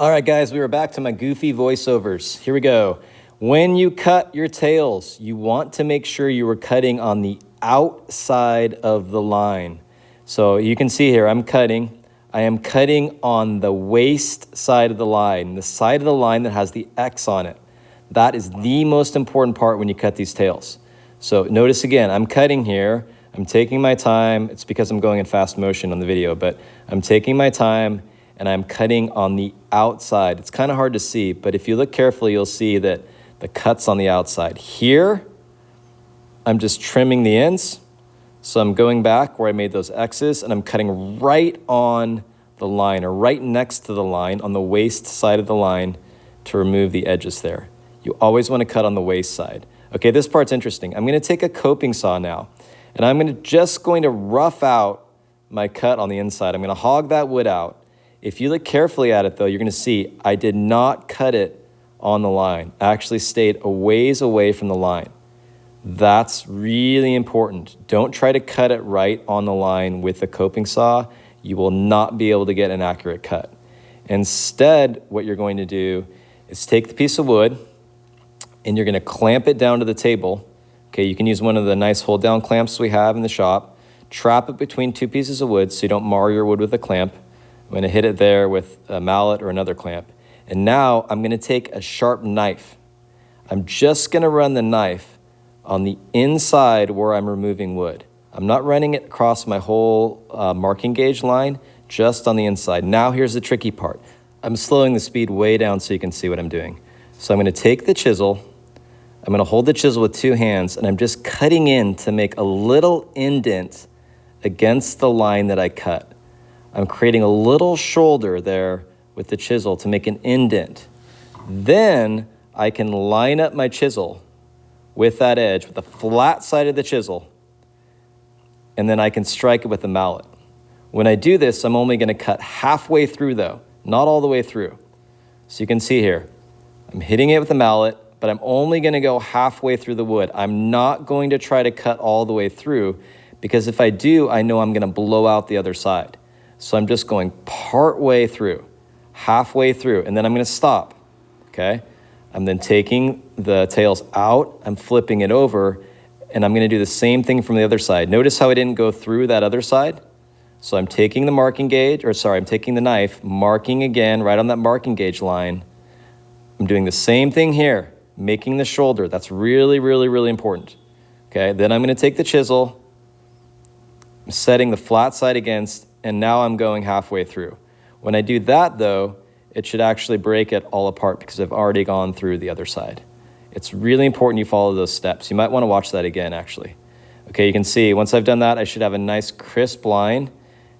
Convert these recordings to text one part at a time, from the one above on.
All right, guys, we are back to my goofy voiceovers. Here we go. When you cut your tails, you want to make sure you are cutting on the outside of the line. So you can see here, I'm cutting. I am cutting on the waist side of the line, the side of the line that has the X on it. That is the most important part when you cut these tails. So notice again, I'm cutting here. I'm taking my time. It's because I'm going in fast motion on the video, but I'm taking my time and I'm cutting on the outside. It's kind of hard to see, but if you look carefully, you'll see that the cut's on the outside. Here, I'm just trimming the ends. So I'm going back where I made those X's and I'm cutting right on the line or right next to the line on the waist side of the line to remove the edges there. You always want to cut on the waist side. Okay, this part's interesting. I'm going to take a coping saw now and I'm just going to rough out my cut on the inside. I'm going to hog that wood out. If you look carefully at it though, you're going to see I did not cut it on the line. I actually stayed a ways away from the line. That's really important. Don't try to cut it right on the line with the coping saw. You will not be able to get an accurate cut. Instead, what you're going to do is take the piece of wood and you're going to clamp it down to the table. Okay, you can use one of the nice hold down clamps we have in the shop. Trap it between two pieces of wood so you don't mar your wood with a clamp. I'm going to hit it there with a mallet or another clamp. And now I'm going to take a sharp knife. I'm just going to run the knife on the inside where I'm removing wood. I'm not running it across my whole marking gauge line, just on the inside. Now here's the tricky part. I'm slowing the speed way down so you can see what I'm doing. So I'm going to take the chisel. I'm going to hold the chisel with two hands and I'm just cutting in to make a little indent against the line that I cut. I'm creating a little shoulder there with the chisel to make an indent. Then I can line up my chisel with that edge, with the flat side of the chisel, and then I can strike it with a mallet. When I do this, I'm only going to cut halfway through though, not all the way through. So you can see here, I'm hitting it with a mallet, but I'm only going to go halfway through the wood. I'm not going to try to cut all the way through because if I do, I know I'm going to blow out the other side. So I'm just going part way through, halfway through, and then I'm going to stop, okay? I'm then taking the tails out, I'm flipping it over, and I'm going to do the same thing from the other side. Notice how I didn't go through that other side? So I'm taking the marking gauge, I'm taking the knife, marking again right on that marking gauge line. I'm doing the same thing here, making the shoulder. That's really, really, really important. Okay, then I'm going to take the chisel, I'm setting the flat side against, and now I'm going halfway through. When I do that though, it should actually break it all apart because I've already gone through the other side. It's really important you follow those steps. You might want to watch that again actually. Okay, you can see once I've done that, I should have a nice crisp line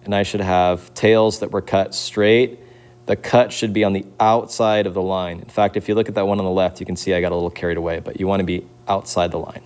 and I should have tails that were cut straight. The cut should be on the outside of the line. In fact, if you look at that one on the left, you can see I got a little carried away, but you want to be outside the line.